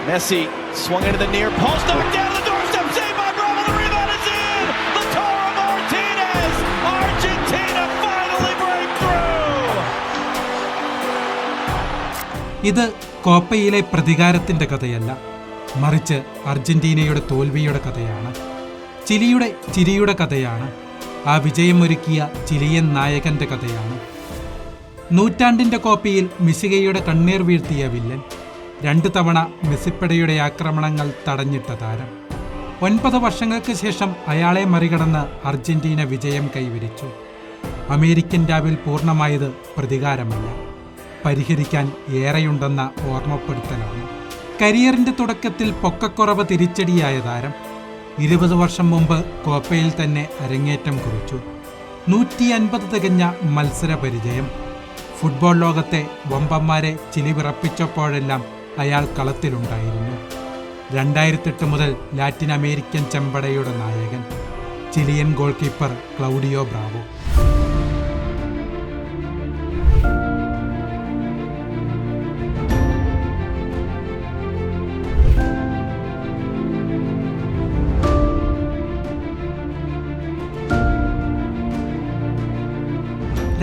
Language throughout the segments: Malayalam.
Messi swung into the near post, knocked down the doorstep, saved by Bravo, the rebound is in! Lautaro Martinez! Argentina finally break through! ഇത് കോപ്പയിലെ പ്രതികാരത്തിൻ്റെ കഥയല്ല, മറിച്ച് അർജന്റീനയുടെ തോൽവിയുടെ കഥയാണ്. ചിലിയുടെ ചിരിയുടെ കഥയാണ്. ആ വിജയമൊരുക്കിയ ചിലിയൻ നായകൻ്റെ കഥയാണ്. നൂറ്റാണ്ടിൻ്റെ കോപ്പയിൽ മെസ്സിയുടെ കണ്ണീർ വീഴ്ത്തിയ വില്ലൻ, 2 തവണ മെസ്സിപ്പടയുടെ ആക്രമണങ്ങൾ തടഞ്ഞിട്ട താരം. 9 വർഷങ്ങൾക്ക് ശേഷം അയാളെ മറികടന്ന് അർജന്റീന വിജയം കൈവരിച്ചു. അമേരിക്കൻ രാവിൽ പൂർണ്ണമായത് പ്രതികാരമല്ല, പരിഹരിക്കാൻ ഏറെയുണ്ടെന്ന ഓർമ്മപ്പെടുത്തലാണ്. കരിയറിൻ്റെ തുടക്കത്തിൽ പൊക്കക്കുറവ് തിരിച്ചടിയായ താരം 20 വർഷം മുമ്പ് കോപ്പയിൽ തന്നെ അരങ്ങേറ്റം കുറിച്ചു. 150 തികഞ്ഞ മത്സര പരിചയം. ഫുട്ബോൾ ലോകത്തെ വമ്പന്മാരെ ചിലി വിറപ്പിച്ചപ്പോഴെല്ലാം അയാൾ കളത്തിലുണ്ടായിരുന്നു. 2008 മുതൽ ലാറ്റിൻ അമേരിക്കൻ ചെമ്പടയുടെ നായകൻ, Chilean goalkeeper Claudio Bravo.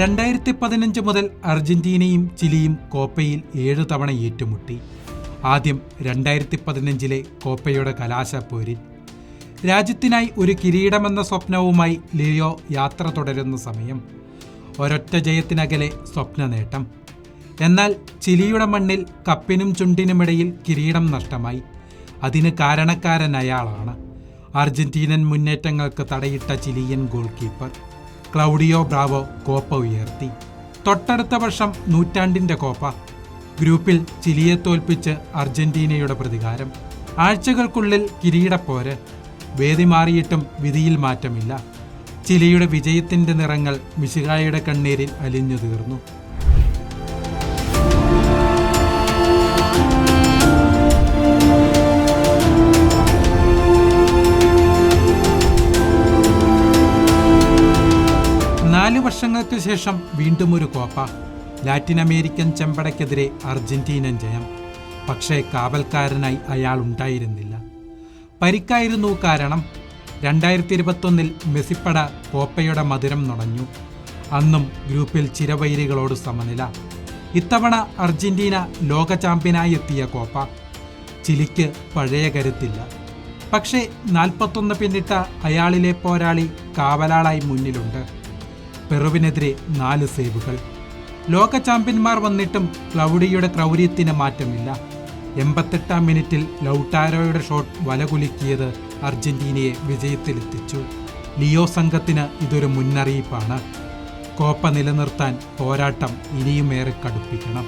(2015) മുതൽ അർജന്റീനയും ചിലിയും കോപ്പയിൽ 7 തവണ ഏറ്റുമുട്ടി. ആദ്യം 2015 കോപ്പയുടെ കലാശപ്പോരിൽ. രാജ്യത്തിനായി ഒരു കിരീടമെന്ന സ്വപ്നവുമായി ലിയോ യാത്ര തുടരുന്ന സമയം ഒരൊറ്റ ജയത്തിനകലെ സ്വപ്ന നേട്ടം. എന്നാൽ ചിലിയുടെ മണ്ണിൽ കപ്പിനും ചുണ്ടിനുമിടയിൽ കിരീടം നഷ്ടമായി. അതിന് കാരണക്കാരൻ അയാളാണ്. അർജന്റീനൻ മുന്നേറ്റങ്ങൾക്ക് തടയിട്ട Chilean goalkeeper Claudio Bravo Copa ഉയർത്തി. തൊട്ടടുത്ത വർഷം നൂറ്റാണ്ടിൻ്റെ കോപ്പ. ഗ്രൂപ്പിൽ ചിലിയെ തോൽപ്പിച്ച് അർജന്റീനയുടെ പ്രതികാരം. ആഴ്ചകൾക്കുള്ളിൽ കിരീടപ്പോര്. വേദി മാറിയിട്ടും വിധിയിൽ മാറ്റമില്ല. ചിലിയുടെ വിജയത്തിൻ്റെ നിറങ്ങൾ മെസ്സിയുടെ കണ്ണീരിൽ അലിഞ്ഞു തീർന്നു. വർഷങ്ങൾക്ക് ശേഷം വീണ്ടും ഒരു കോപ്പ. ലാറ്റിൻ അമേരിക്കൻ ചെമ്പടയ്ക്കെതിരെ അർജന്റീനൻ ജയം. പക്ഷേ കാവൽക്കാരനായി അയാൾ ഉണ്ടായിരുന്നില്ല. പരിക്കായിരുന്നു കാരണം. 2021 മെസ്സിപ്പട കോപ്പയുടെ മധുരം നുണഞ്ഞു. അന്നും ഗ്രൂപ്പിൽ ചിരവൈരികളോട് സമനില. ഇത്തവണ അർജന്റീന ലോക ചാമ്പ്യനായി എത്തിയ കോപ്പ. ചിലിക്ക് പഴയ കരുത്തില്ല. പക്ഷേ 41 പിന്നിട്ട അയാളിലെ പോരാളി കാവലാളായി മുന്നിലുണ്ട്. പെറുവിനെതിരെ 4 സേവുകൾ. ലോക ചാമ്പ്യന്മാർ വന്നിട്ടും ക്ലൗഡിയുടെ ക്രൗര്യത്തിന് മാറ്റമില്ല. 88-ാം മിനിറ്റിൽ ലൗട്ടാരോയുടെ ഷോട്ട് വലകുലുക്കിയത് അർജന്റീനയെ വിജയത്തിലെത്തിച്ചു. ലിയോ സംഘത്തിന് ഇതൊരു മുന്നറിയിപ്പാണ്. കോപ്പ നിലനിർത്താൻ പോരാട്ടം ഇനിയുമേറെ കടുപ്പിക്കണം.